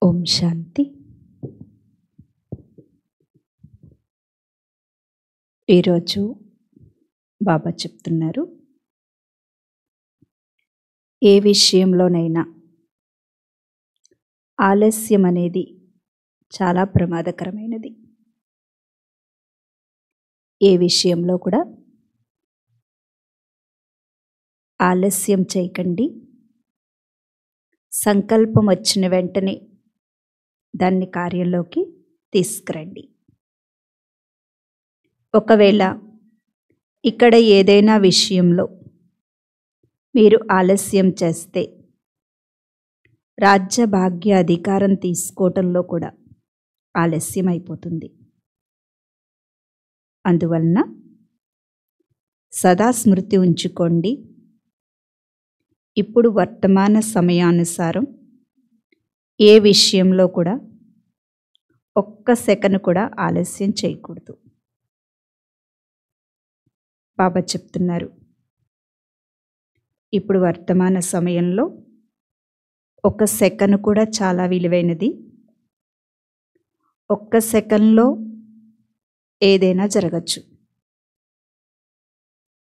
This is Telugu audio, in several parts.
ఓం శాంతి. ఈరోజు బాబా చెప్తున్నారు, ఏ విషయంలోనైనా ఆలస్యం అనేది చాలా ప్రమాదకరమైనది. ఏ విషయంలో కూడా ఆలస్యం చేయకండి. సంకల్పం వచ్చిన వెంటనే దాన్ని కార్యంలోకి తీసుకురండి. ఒకవేళ ఇక్కడ ఏదైనా విషయంలో మీరు ఆలస్యం చేస్తే రాజ్య భాగ్య అధికారం తీసుకోవటంలో కూడా ఆలస్యం అయిపోతుంది. అందువలన సదా స్మృతి ఉంచుకోండి, ఇప్పుడు వర్తమాన సమయానుసారం ఏ విషయంలో కూడా ఒక్క సెకను కూడా ఆలస్యం చేయకూడదు. బాబా చెప్తున్నారు, ఇప్పుడు వర్తమాన సమయంలో ఒక సెకను కూడా చాలా విలువైనది. ఒక్క సెకన్లో ఏదైనా జరగచ్చు.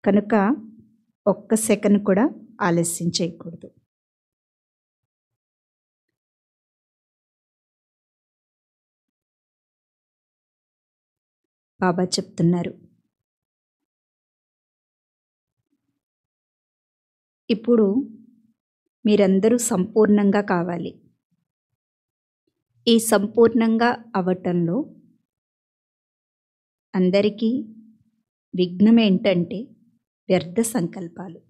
కనుక ఒక్క సెకను కూడా ఆలస్యం చేయకూడదు. బాబా చెప్తున్నారు, ఇప్పుడు మీరందరూ సంపూర్ణంగా కావాలి. ఈ సంపూర్ణంగా అవటంలో అందరికీ విఘ్నం ఏంటంటే వ్యర్థ సంకల్పాలు.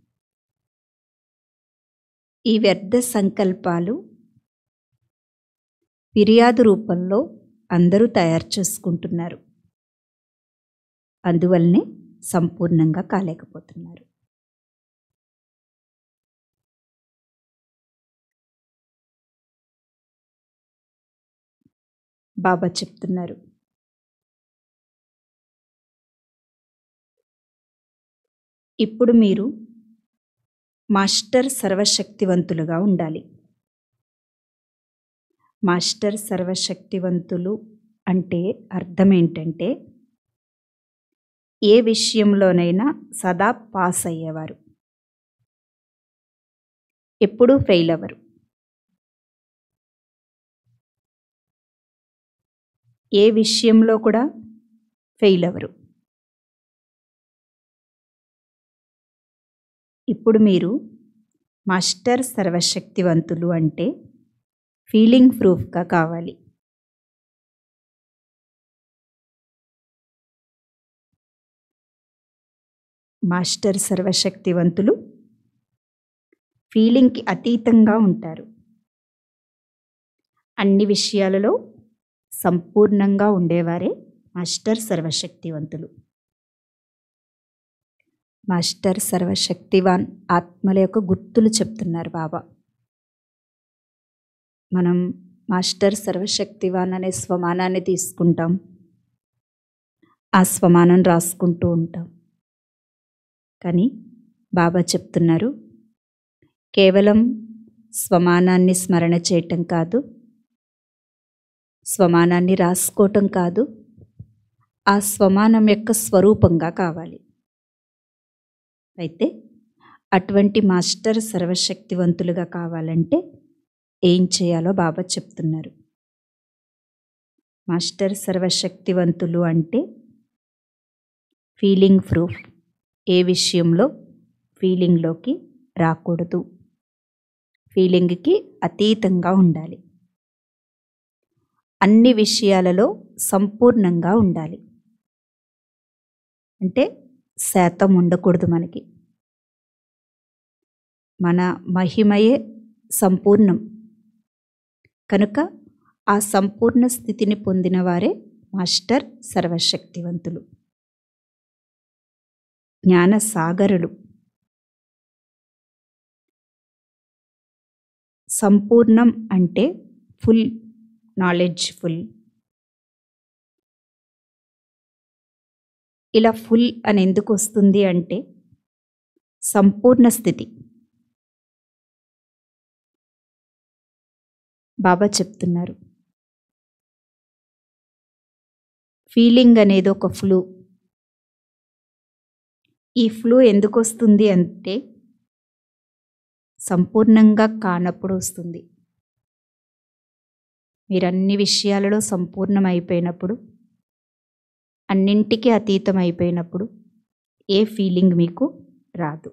ఈ వ్యర్థ సంకల్పాలు ఫిర్యాదు రూపంలో అందరూ తయారు చేసుకుంటున్నారు. అందువల్లనే సంపూర్ణంగా కాలేకపోతున్నారు. బాబా చెప్తున్నారు, ఇప్పుడు మీరు మాస్టర్ సర్వశక్తివంతులుగా ఉండాలి. మాస్టర్ సర్వశక్తివంతులు అంటే అర్థం ఏంటంటే ఏ విషయంలోనైనా సదా పాస్ అయ్యేవారు, ఎప్పుడూ ఫెయిల్ అవ్వరు. ఏ విషయంలో కూడా ఫెయిల్ అవ్వరు. ఇప్పుడు మీరు మాస్టర్ సర్వశక్తివంతులు అంటే ఫీలింగ్ ప్రూఫ్గా కావాలి. మాస్టర్ సర్వశక్తివంతులు ఫీలింగ్కి అతీతంగా ఉంటారు. అన్ని విషయాలలో సంపూర్ణంగా ఉండేవారే మాస్టర్ సర్వశక్తివంతులు. మాస్టర్ సర్వశక్తివాన్ ఆత్మల యొక్క గుర్తులు చెప్తున్నారు బాబా. మనం మాస్టర్ సర్వశక్తివాన్ అనే స్వమానాన్ని తీసుకుంటాం, ఆ స్వమానం రాసుకుంటూ ఉంటాం. కానీ బాబా చెప్తున్నారు, కేవలం స్వమానాన్ని స్మరణ చేయటం కాదు, స్వమానాన్ని రాసుకోవటం కాదు, ఆ స్వమానం యొక్క స్వరూపంగా కావాలి. అయితే అటువంటి మాస్టర్ సర్వశక్తివంతులుగా కావాలంటే ఏం చేయాలో బాబా చెప్తున్నారు. మాస్టర్ సర్వశక్తివంతులు అంటే ఫీలింగ్ ప్రూఫ్. ఏ విషయంలో ఫీలింగ్లోకి రాకూడదు, ఫీలింగ్కి అతీతంగా ఉండాలి. అన్ని విషయాలలో సంపూర్ణంగా ఉండాలి. అంటే శాతం ఉండకూడదు. మనకి మన మహిమయే సంపూర్ణం. కనుక ఆ సంపూర్ణ స్థితిని పొందిన వారే మాస్టర్ సర్వశక్తివంతులు, జ్ఞాన సాగరులు. సంపూర్ణం అంటే ఫుల్ నాలెడ్జ్ఫుల్. ఇలా ఫుల్ అని ఎందుకు వస్తుంది అంటే సంపూర్ణ స్థితి. బాబా చెప్తున్నారు, ఫీలింగ్ అనేది ఒక ఫ్లూ. ఈ ఫ్లూ ఎందుకు వస్తుంది అంటే సంపూర్ణంగా కానప్పుడు వస్తుంది. మీరు అన్ని విషయాలలో సంపూర్ణమైపోయినప్పుడు, అన్నింటికీ అతీతం అయిపోయినప్పుడు ఏ ఫీలింగ్ మీకు రాదు.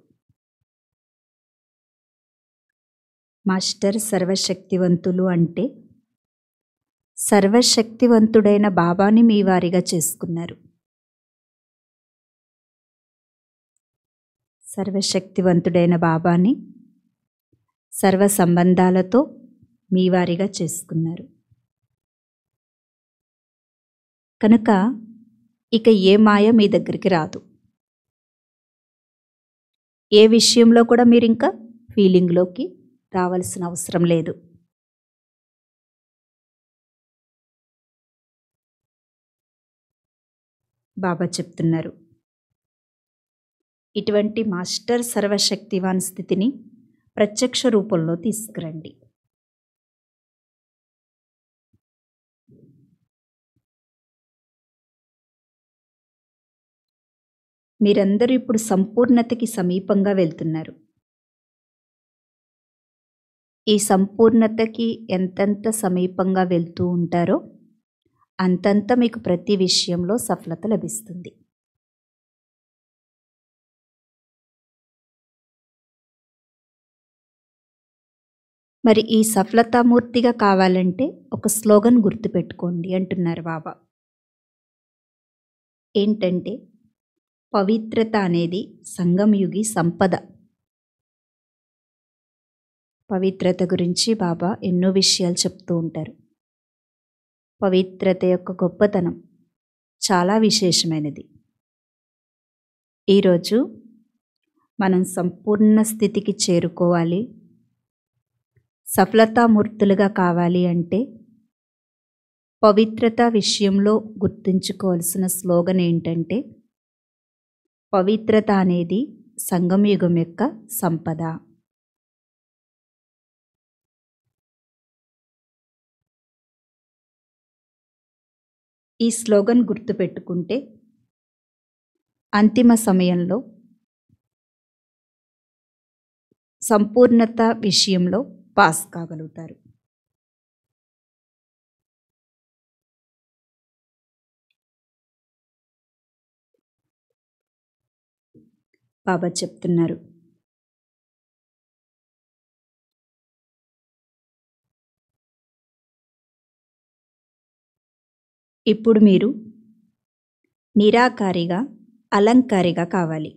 మాస్టర్ సర్వశక్తివంతులు అంటే సర్వశక్తివంతుడైన బాబాని మీ వారిగా చేసుకున్నారు. సర్వశక్తివంతుడైన బాబాని సర్వ సంబంధాలతో మీ వారిగా చేసుకున్నారు. కనుక ఇక ఏ మాయ మీ దగ్గరికి రాదు. ఏ విషయంలో కూడా మీరు ఇంకా ఫీలింగ్లోకి రావాల్సిన అవసరం లేదు. బాబా చెప్తున్నారు, ఇటువంటి మాస్టర్ సర్వశక్తివాన్ స్థితిని ప్రత్యక్ష రూపంలో తీసుకురండి. మీరందరూ ఇప్పుడు సంపూర్ణతకి సమీపంగా వెళ్తున్నారు. ఈ సంపూర్ణతకి ఎంతెంత సమీపంగా వెళ్తూ ఉంటారో అంతంత మీకు ప్రతి విషయంలో సఫలత లభిస్తుంది. మరి ఈ సఫలతామూర్తిగా కావాలంటే ఒక స్లోగన్ గుర్తుపెట్టుకోండి అంటున్నారు బాబా. ఏంటంటే, పవిత్రత అనేది సంగమయుగి సంపద. పవిత్రత గురించి బాబా ఎన్నో విషయాలు చెప్తూ ఉంటారు. పవిత్రత యొక్క గొప్పతనం చాలా విశేషమైనది. ఈరోజు మనం సంపూర్ణ స్థితికి చేరుకోవాలి, సఫలతామూర్తులుగా కావాలి అంటే పవిత్రత విషయంలో గుర్తుంచుకోవాల్సిన స్లోగన్ ఏంటంటే, పవిత్రత అనేది సంగమయుగం యొక్క సంపద. ఈ స్లోగన్ గుర్తుపెట్టుకుంటే అంతిమ సమయంలో సంపూర్ణత విషయంలో పాస్ కాగలుగుతారు. బాబా చెప్తున్నారు, ఇప్పుడు మీరు నిరాకారిగా అలంకారిగా కావాలి.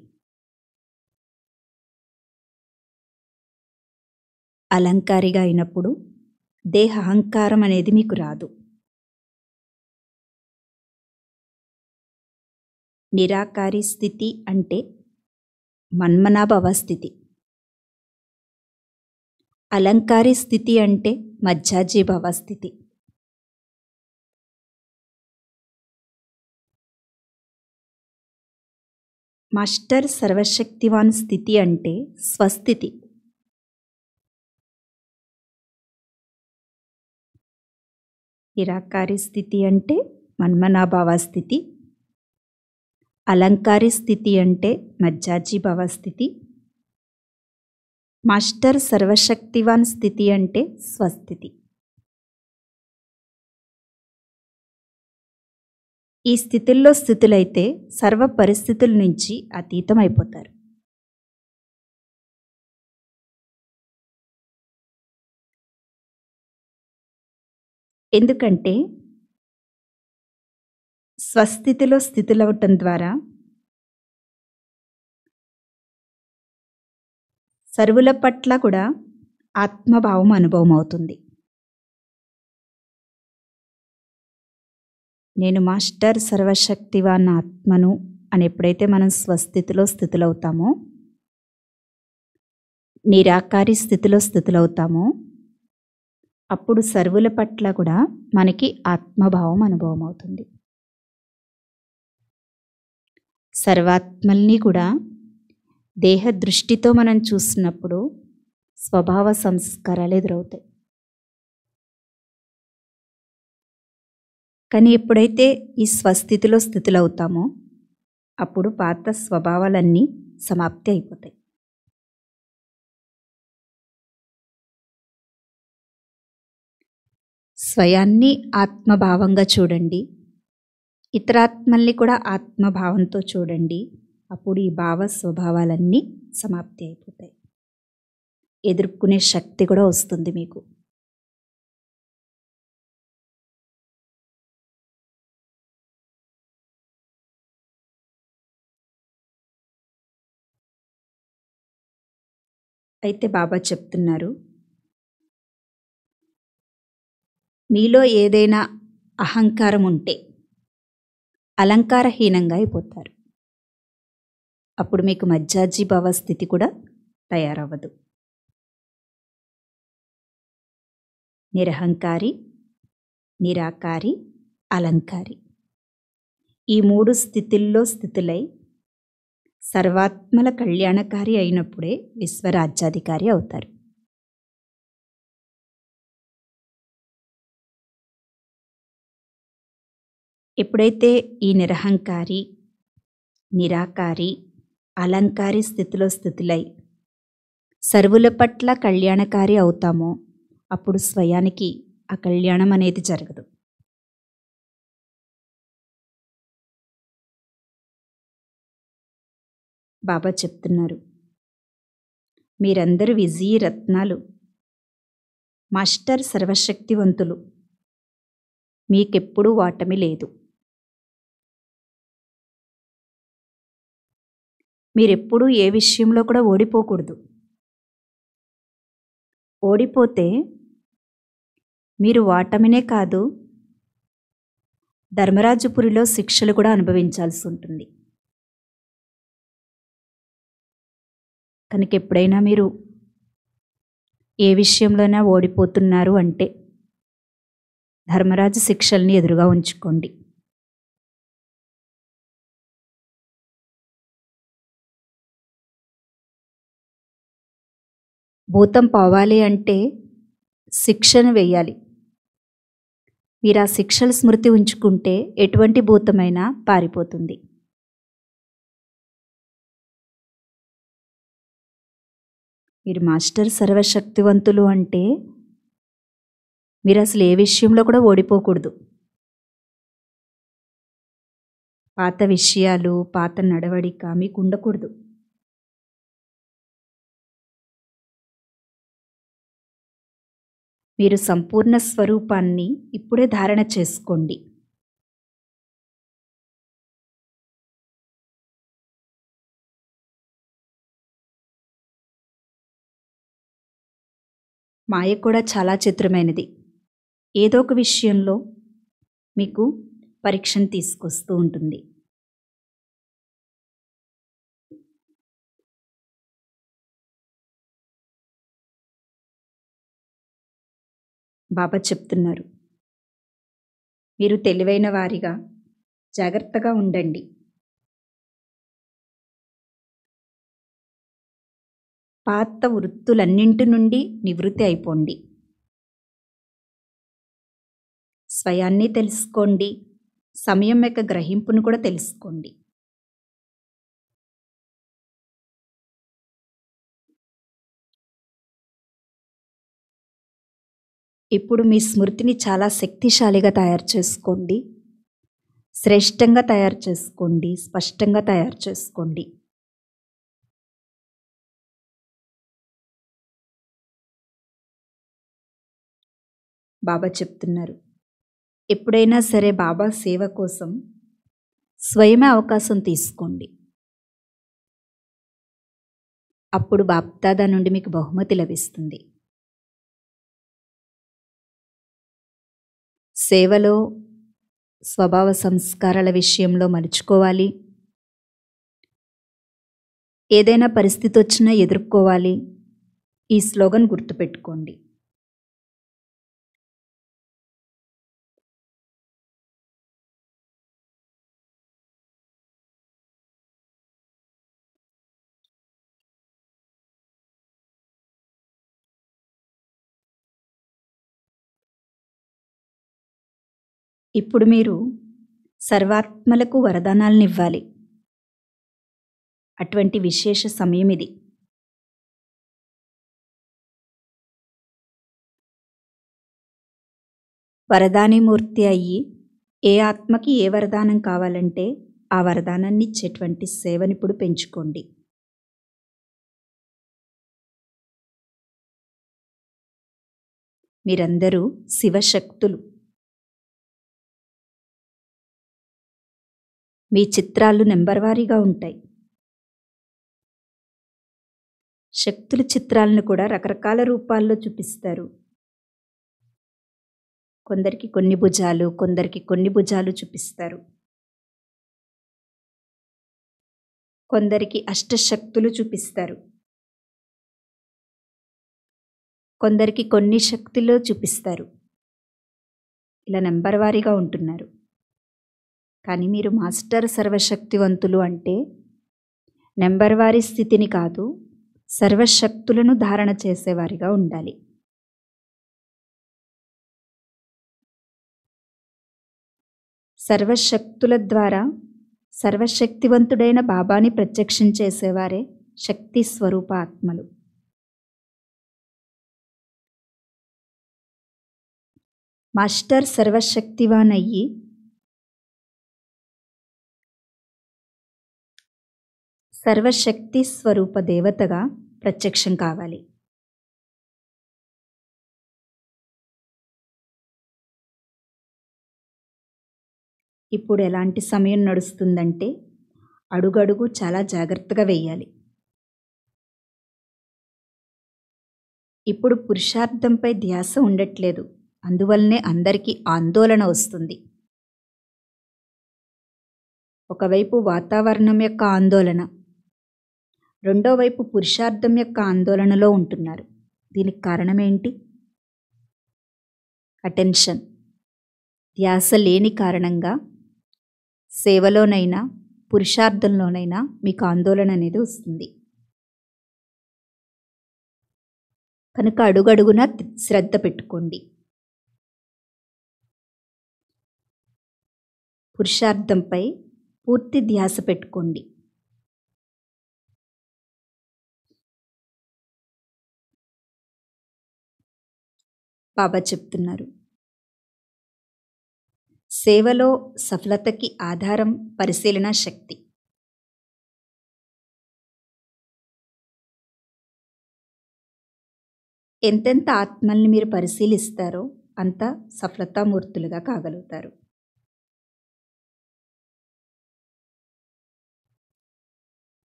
అలంకారిగా అయినప్పుడు దేహ అహంకారం అనేది మీకు రాదు. నిరాకారి స్థితి అంటే మన్మనాభవ స్థితి. అలంకారి స్థితి అంటే మజ్జాజీభవ స్థితి. మాస్టర్ సర్వశక్తివాన్ స్థితి అంటే స్వస్థితి. నిరాకారి స్థితి అంటే మన్మనాభావ స్థితి. అలంకారి స్థితి అంటే మజ్జాజీభవ స్థితి. మాస్టర్ సర్వశక్తివాన్ స్థితి అంటే స్వస్థితి. ఈ స్థితుల్లో స్థితులైతే సర్వ పరిస్థితుల నుంచి అతీతం అయిపోతారు. ఎందుకంటే స్వస్థితిలో స్థితులవటం ద్వారా సర్వుల పట్ల కూడా ఆత్మభావం అనుభవం అవుతుంది. నేను మాస్టర్ సర్వశక్తివాన్ ఆత్మను అని ఎప్పుడైతే మనం స్వస్థితిలో స్థితులవుతామో, నిరాకారి స్థితిలో స్థితులవుతామో, అప్పుడు సర్వుల పట్ల కూడా మనకి ఆత్మభావం అనుభవం అవుతుంది. సర్వాత్మల్ని కూడా దేహ దృష్టితో మనం చూసినప్పుడు స్వభావ సంస్కారాలు ఎదురవుతాయి. కానీ ఎప్పుడైతే ఈ స్వస్థితిలో స్థితులవుతామో అప్పుడు పాత స్వభావాలన్నీ సమాప్తి అయిపోతాయి. స్వయాన్ని ఆత్మభావంగా చూడండి, ఇతరాత్మల్ని కూడా ఆత్మభావంతో చూడండి. అప్పుడు ఈ భావ స్వభావాలన్నీ సమాప్తి అయిపోతాయి. ఎదుర్కొనే శక్తి కూడా వస్తుంది మీకు. అయితే బాబా చెప్తున్నారు, మీలో ఏదైనా అహంకారం ఉంటే అలంకారహీనంగా అయిపోతారు. అప్పుడు మీకు మజ్జాజీభావ స్థితి కూడా తయారవ్వదు. నిరహంకారి, నిరాకారి, అలంకారి, ఈ 3 స్థితుల్లో స్థితులై సర్వాత్మల కళ్యాణకారి అయినప్పుడే విశ్వరాజ్యాధికారి అవుతారు. ఎప్పుడైతే ఈ నిరహంకారి, నిరాకారి, అలంకారి స్థితిలో స్థితులై సర్వుల పట్ల కళ్యాణకారి అవుతామో అప్పుడు స్వయానికి ఆ కళ్యాణం అనేది జరగదు. బాబా చెప్తున్నారు, మీరందరూ విజయీ రత్నాలు, మాస్టర్ సర్వశక్తివంతులు, మీకెప్పుడూ ఓటమి లేదు. మీరెప్పుడూ ఏ విషయంలో కూడా ఓడిపోకూడదు. ఓడిపోతే మీరు ఓటమినే కాదు, ధర్మరాజపురిలో శిక్షలు కూడా అనుభవించాల్సి ఉంటుంది. కనుక ఎప్పుడైనా మీరు ఏ విషయంలోనైనా ఓడిపోతున్నారు అంటే ధర్మరాజు శిక్షల్ని ఎదురుగా ఉంచుకోండి. భూతం పోవాలి అంటే శిక్షను వేయాలి. మీరు ఆ శిక్షల స్మృతి ఉంచుకుంటే ఎటువంటి భూతమైనా పారిపోతుంది. మీరు మాస్టర్ సర్వశక్తివంతులు అంటే మీరు అసలు ఏ విషయంలో కూడా ఓడిపోకూడదు. పాత విషయాలు, పాత నడవడిక మీకు ఉండకూడదు. మీరు సంపూర్ణ స్వరూపాన్ని ఇప్పుడే ధారణ చేసుకోండి. మాయ కూడా చాలా చిత్రమైనది. ఏదో ఒక విషయంలో మీకు పరీక్షను తీసుకొస్తూ ఉంటుంది. బాబా చెప్తున్నారు, మీరు తెలివైన వారిగా జాగ్రత్తగా ఉండండి. పాత వృత్తులన్నింటి నుండి నివృత్తి అయిపోండి. స్వయాన్ని తెలుసుకోండి, సమయం యొక్క గ్రహింపును కూడా తెలుసుకోండి. ఇప్పుడు మీ స్మృతిని చాలా శక్తిశాలిగా తయారు చేసుకోండి, శ్రేష్టంగా తయారు చేసుకోండి, స్పష్టంగా తయారు చేసుకోండి. బాబా చెప్తున్నారు, ఎప్పుడైనా సరే బాబా సేవ కోసం స్వయమే అవకాశం తీసుకోండి. అప్పుడు బాప్దాదా నుండి మీకు బహుమతి లభిస్తుంది. సేవలో స్వభావ సంస్కారాల విషయంలో మలుచుకోవాలి. ఏదైనా పరిస్థితి వచ్చినా ఎదుర్కోవాలి. ఈ స్లోగన్ గుర్తుపెట్టుకోండి. ఇప్పుడు మీరు సర్వాత్మలకు వరదానాలను ఇవ్వాలి. అటువంటి విశేష సమయం ఇది. వరదానిమూర్తి అయ్యి ఏ ఆత్మకి ఏ వరదానం కావాలంటే ఆ వరదానాన్ని ఇచ్చేటువంటి సేవని ఇప్పుడు పెంచుకోండి. మీరందరూ శివశక్తులు. మీ చిత్రాలు నెంబర్ వారీగా ఉంటాయి. శక్తుల చిత్రాలను కూడా రకరకాల రూపాల్లో చూపిస్తారు. కొందరికి కొన్ని భుజాలు, కొందరికి కొన్ని భుజాలు చూపిస్తారు. కొందరికి అష్టశక్తులు చూపిస్తారు. కొందరికి కొన్ని శక్తులు చూపిస్తారు. ఇలా నెంబర్ వారీగా ఉంటున్నారు. కానీ మీరు మాస్టర్ సర్వశక్తివంతులు అంటే నెంబర్ వారీ స్థితిని కాదు, సర్వశక్తులను ధారణ చేసేవారిగా ఉండాలి. సర్వశక్తుల ద్వారా సర్వశక్తివంతుడైన బాబాని ప్రత్యక్షం చేసేవారే శక్తి స్వరూప ఆత్మలు. మాస్టర్ సర్వశక్తివాన్ అయ్యి సర్వశక్తి స్వరూప దేవతగా ప్రత్యక్షం కావాలి. ఇప్పుడు ఎలాంటి సమయం నడుస్తుందంటే అడుగడుగు చాలా జాగ్రత్తగా వేయాలి. ఇప్పుడు పురుషార్థంపై ధ్యాస ఉండట్లేదు. అందువల్లనే అందరికీ ఆందోళన వస్తుంది. ఒకవైపు వాతావరణం యొక్క ఆందోళన, రెండో వైపు పురుషార్థం యొక్క ఆందోళనలో ఉంటున్నారు. దీనికి కారణం ఏంటి? అటెన్షన్, ధ్యాస లేని కారణంగా సేవలోనైనా పురుషార్థంలోనైనా మీకు ఆందోళన అనేది వస్తుంది. కనుక అడుగడుగునా శ్రద్ధ పెట్టుకోండి. పురుషార్థంపై పూర్తి ధ్యాస పెట్టుకోండి. బాబా చెప్తున్నారు, సేవలో సఫలతకి ఆధారం పరిశీలన శక్తి. ఎంతెంత ఆత్మల్ని మీరు పరిశీలిస్తారో అంత సఫలతామూర్తులుగా కాగలుగుతారు.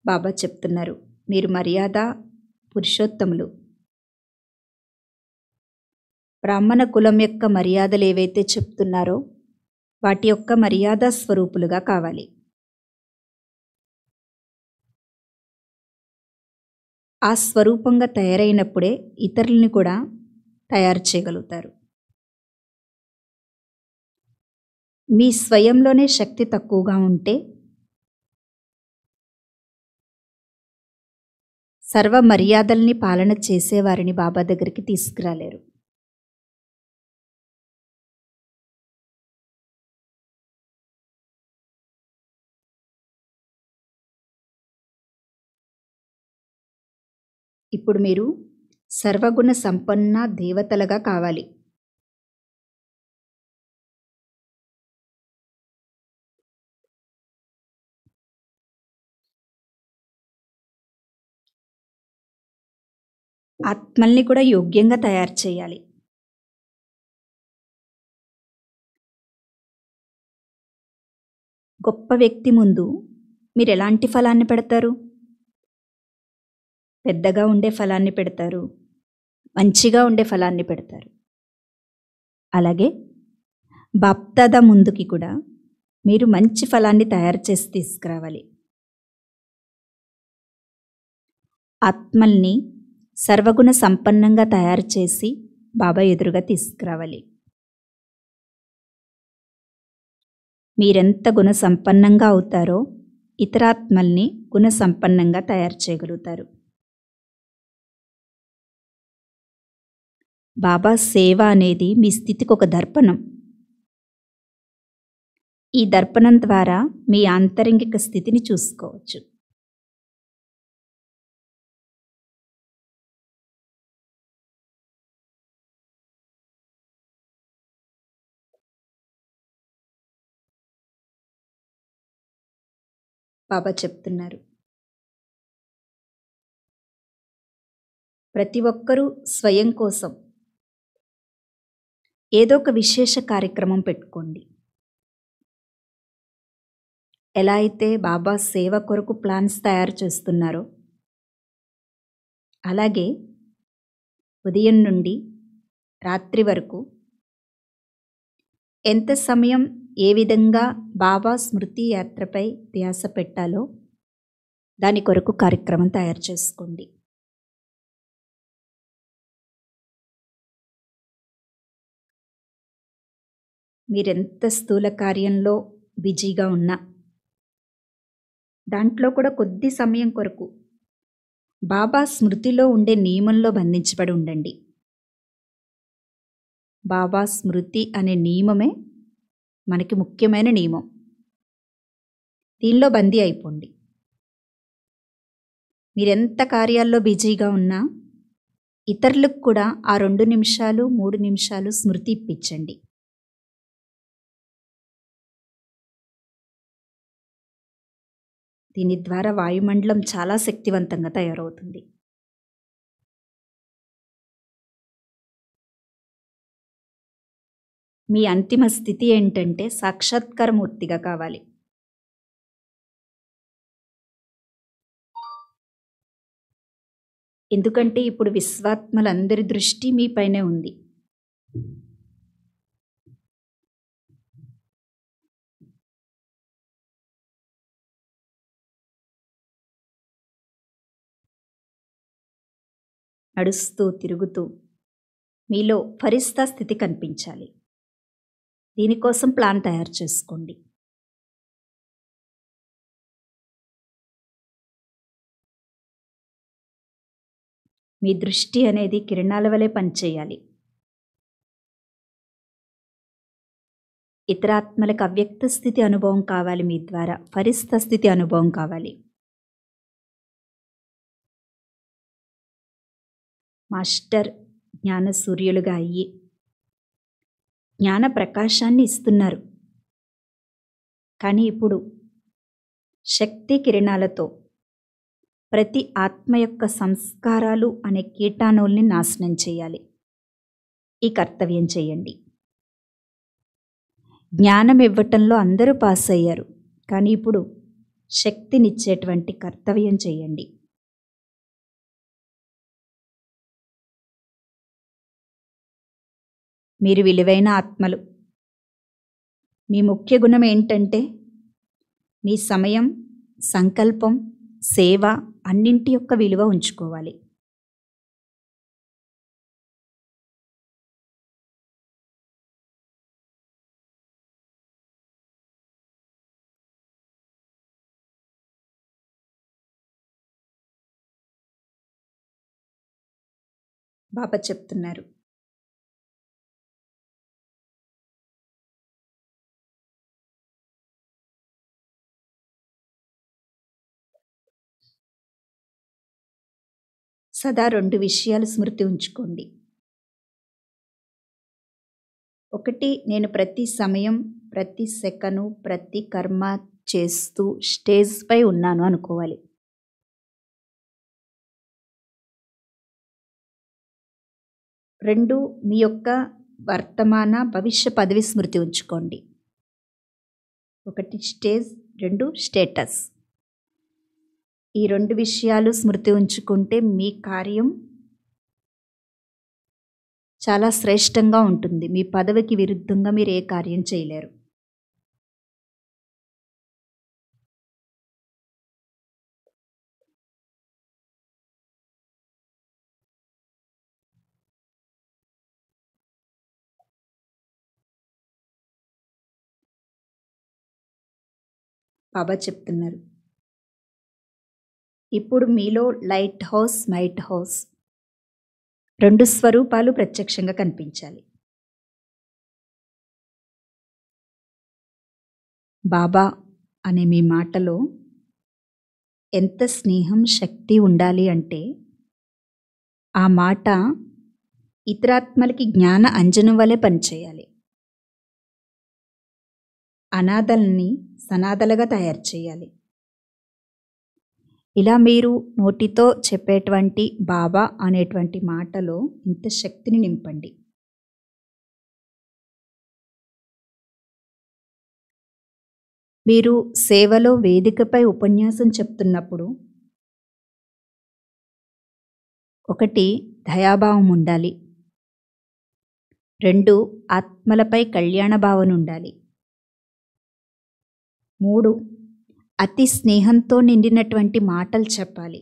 బాబా చెప్తున్నారు, మీరు మర్యాద పురుషోత్తములు. బ్రాహ్మణ కులం యొక్క మర్యాదలు ఏవైతే చెప్తున్నారో వాటి యొక్క మర్యాద స్వరూపులుగా కావాలి. ఆ స్వరూపంగా తయారైనప్పుడే ఇతరుల్ని కూడా తయారు చేయగలుగుతారు. మీ స్వయంలోనే శక్తి తక్కువగా ఉంటే సర్వ మర్యాదల్ని పాలన చేసేవారిని బాబా దగ్గరికి తీసుకురాలేరు. ఇప్పుడు మీరు సర్వగుణ సంపన్న దేవతలుగా కావాలి. ఆత్మల్ని కూడా యోగ్యంగా తయారు చేయాలి. గొప్ప వ్యక్తి ముందు మీరు ఎలాంటి ఫలాన్ని పెడతారు? పెద్దగా ఉండే ఫలాన్ని పెడతారు, మంచిగా ఉండే ఫలాన్ని పెడతారు. అలాగే బాప్దాదా ముందుకి కూడా మీరు మంచి ఫలాన్ని తయారు చేసి తీసుకురావాలి. ఆత్మల్ని సర్వగుణ సంపన్నంగా తయారు చేసి బాబా ఎదురుగా తీసుకురావాలి. మీరెంత గుణ సంపన్నంగా అవుతారో ఇతరాత్మల్ని గుణ సంపన్నంగా తయారు చేయగలుగుతారు. బాబా సేవ అనేది మీ స్థితికి ఒక దర్పణం. ఈ దర్పణం ద్వారా మీ ఆంతరంగిక స్థితిని చూసుకోవచ్చు. బాబా చెప్తున్నారు, ప్రతి ఒక్కరూ స్వయం కోసం ఏదో ఒక విశేష కార్యక్రమం పెట్టుకోండి. ఎలా అయితే బాబా సేవ కొరకు ప్లాన్స్ తయారు చేస్తున్నారో అలాగే ఉదయం నుండి రాత్రి వరకు ఎంత సమయం ఏ విధంగా బాబా స్మృతి యాత్రపై ధ్యాస పెట్టాలో దాని కొరకు కార్యక్రమం తయారు చేసుకోండి. మీరెంత స్థూల కార్యంలో బిజీగా ఉన్నా దాంట్లో కూడా కొద్ది సమయం కొరకు బాబా స్మృతిలో ఉండే నియమంలో బంధించబడి ఉండండి. బాబా స్మృతి అనే నియమమే మనకి ముఖ్యమైన నియమం. దీనిలో బందీ అయిపోండి. మీరెంత కార్యాల్లో బిజీగా ఉన్నా ఇతరులకు కూడా ఆ 2 నిమిషాలు 3 నిమిషాలు స్మృతి ఇప్పించండి. దీని ద్వారా వాయుమండలం చాలా శక్తివంతంగా తయారవుతుంది. మీ అంతిమ స్థితి ఏంటంటే సాక్షాత్కారమూర్తిగా కావాలి. ఎందుకంటే ఇప్పుడు విశ్వాత్మలందరి దృష్టి మీపైనే ఉంది. నడుస్తూ తిరుగుతూ మీలో ఫరిస్తా స్థితి కనిపించాలి. దీనికోసం ప్లాన్ తయారు చేసుకోండి. మీ దృష్టి అనేది కిరణాల వలె పనిచేయాలి. ఇతరాత్మలకు అవ్యక్త స్థితి అనుభవం కావాలి. మీ ద్వారా ఫరిస్తా స్థితి అనుభవం కావాలి. మాస్టర్ జ్ఞాన సూర్యులుగా అయ్యి జ్ఞాన ప్రకాశాన్ని ఇస్తున్నారు. కానీ ఇప్పుడు శక్తి కిరణాలతో ప్రతి ఆత్మ యొక్క సంస్కారాలు అనే కీటాణుల్ని నాశనం చేయాలి. ఈ కర్తవ్యం చేయండి. జ్ఞానం ఇవ్వటంలో అందరూ పాస్ అయ్యారు. కానీ ఇప్పుడు శక్తినిచ్చేటువంటి కర్తవ్యం చేయండి. మీరు విలువైన ఆత్మలు. మీ ముఖ్య గుణం ఏంటంటే మీ సమయం, సంకల్పం, సేవ అన్నింటి యొక్క విలువ ఉంచుకోవాలి. బాబా చెప్తున్నారు, సదా 2 విషయాలు స్మృతి ఉంచుకోండి. ఒకటి, నేను ప్రతి సమయం, ప్రతి సెకను, ప్రతి కర్మ చేస్తూ స్టేజ్పై ఉన్నాను అనుకోవాలి. 2, మీ యొక్క వర్తమాన భవిష్య పదవి స్మృతి ఉంచుకోండి. 1 స్టేజ్, 2 స్టేటస్. ఈ 2 విషయాలు స్మృతి ఉంచుకుంటే మీ కార్యం చాలా శ్రేష్టంగా ఉంటుంది. మీ పదవికి విరుద్ధంగా మీరు ఏ కార్యం చేయలేరు. బాబా చెప్తున్నారు, ఇప్పుడు మీలో లైట్ హౌస్, మైట్ హౌస్ 2 స్వరూపాలు ప్రత్యక్షంగా కనిపించాలి. బాబా అనే మీ మాటలో ఎంత స్నేహం, శక్తి ఉండాలి అంటే ఆ మాట ఇతరాత్మలకి జ్ఞాన అంజనం వలె పనిచేయాలి. అనాథల్ని సనాథలుగా తయారు చేయాలి. ఇలా మీరు నోటితో చెప్పేటువంటి బాబా అనేటువంటి మాటలో ఇంత శక్తిని నింపండి. మీరు సేవలో వేదికపై ఉపన్యాసం చెప్తున్నప్పుడు 1 దయాభావం ఉండాలి, 2 ఆత్మలపై కళ్యాణ భావన ఉండాలి, 3 అతి స్నేహంతో నిండినటువంటి మాటలు చెప్పాలి,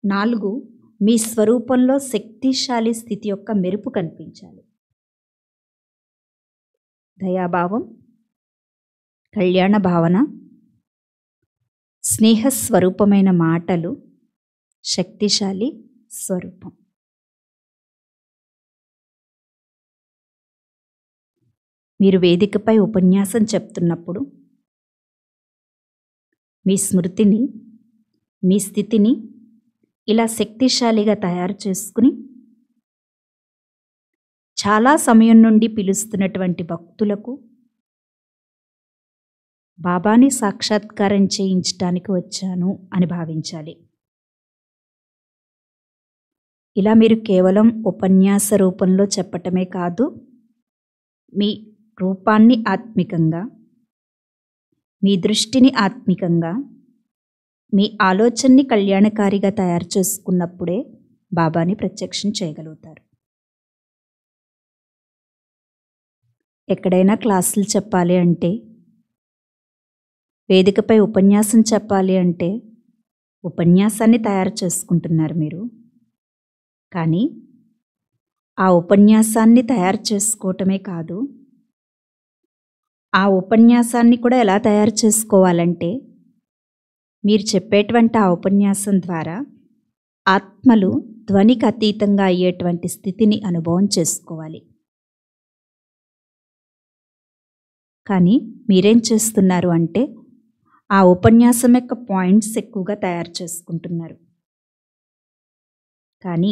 4 మీ స్వరూపంలో శక్తిశాలి స్థితి యొక్క మెరుపు కనిపించాలి. దయాభావం, కళ్యాణ భావన, స్నేహస్వరూపమైన మాటలు, శక్తిశాలి స్వరూపం. మీరు వేదికపై ఉపన్యాసం చెప్తున్నప్పుడు మీ స్మృతిని, మీ స్థితిని ఇలా శక్తిశాలిగా తయారు చేసుకుని చాలా సమయం నుండి పిలుస్తున్నటువంటి భక్తులకు బాబాని సాక్షాత్కారం చేయించడానికి వచ్చాను అని భావించాలి. ఇలా మీరు కేవలం ఉపన్యాస రూపంలో చెప్పటమే కాదు, మీ రూపాన్ని ఆత్మికంగా, మీ దృష్టిని ఆత్మికంగా, మీ ఆలోచనని కళ్యాణకారిగా తయారు చేసుకున్నప్పుడే బాబాని ప్రత్యక్షం చేయగలుగుతారు. ఎక్కడైనా క్లాసులు చెప్పాలి అంటే, వేదికపై ఉపన్యాసం చెప్పాలి అంటే ఉపన్యాసాన్ని తయారు చేసుకుంటున్నారు మీరు. కానీ ఆ ఉపన్యాసాన్ని తయారు చేసుకోవటమే కాదు, ఆ ఉపన్యాసాన్ని కూడా ఎలా తయారు చేసుకోవాలంటే, మీరు చెప్పేటువంటి ఆ ఉపన్యాసం ద్వారా ఆత్మలు ధ్వనికి అతీతంగా అయ్యేటువంటి స్థితిని అనుభవం చేసుకోవాలి. కానీ మీరేం చేస్తున్నారు అంటే, ఆ ఉపన్యాసం యొక్క పాయింట్స్ ఎక్కువగా తయారు చేసుకుంటున్నారు. కానీ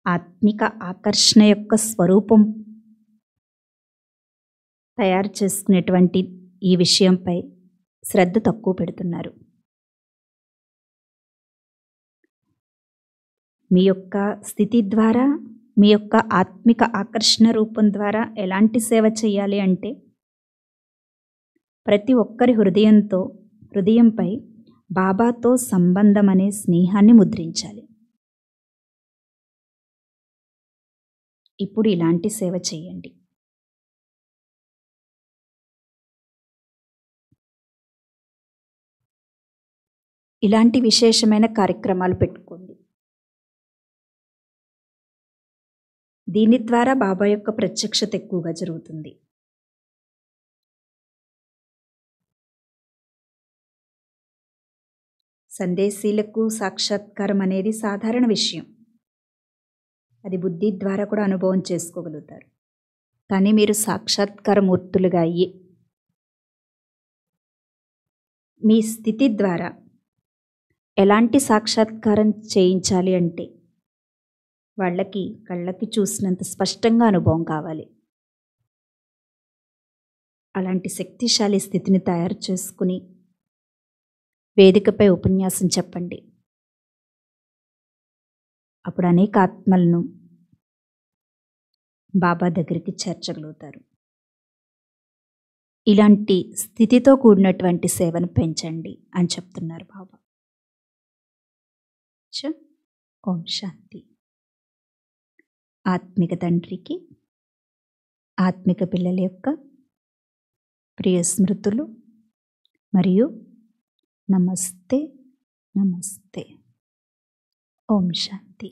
ఆత్మిక ఆకర్షణ యొక్క స్వరూపం తయారు చేసుకునేటువంటి ఈ విషయంపై శ్రద్ధ తక్కువ పెడుతున్నారు. మీ యొక్క స్థితి ద్వారా, మీ యొక్క ఆత్మిక ఆకర్షణ రూపం ద్వారా ఎలాంటి సేవ చేయాలి అంటే, ప్రతి ఒక్కరి హృదయంపై బాబాతో సంబంధం అనే స్నేహాన్ని ముద్రించాలి. ఇప్పుడు ఇలాంటి సేవ చేయండి. ఇలాంటి విశేషమైన కార్యక్రమాలు పెట్టుకోండి. దీని ద్వారా బాబా యొక్క ప్రత్యక్షత ఎక్కువగా జరుగుతుంది. సందేశీలకు సాక్షాత్కారం అనేది సాధారణ విషయం. అది బుద్ధి ద్వారా కూడా అనుభవం చేసుకోగలుగుతారు. కానీ మీరు సాక్షాత్కార మూర్తులుగా అయ్యి మీ స్థితి ద్వారా ఎలాంటి సాక్షాత్కారం చేయించాలి అంటే, వాళ్ళకి కళ్ళకి చూసినంత స్పష్టంగా అనుభవం కావాలి. అలాంటి శక్తిశాలి స్థితిని తయారు చేసుకుని వేదికపై ఉపన్యాసం చెప్పండి. అప్పుడు అనేక ఆత్మలను బాబా దగ్గరికి చేర్చగలుగుతారు. ఇలాంటి స్థితితో కూడినటువంటి సేవను పెంచండి అని చెప్తున్నారు బాబా. ఓం శాంతి. ఆత్మిక తండ్రికి ఆత్మిక పిల్లల యొక్క ప్రియ స్మృతులు మరియు నమస్తే నమస్తే. ఓం శాంతి.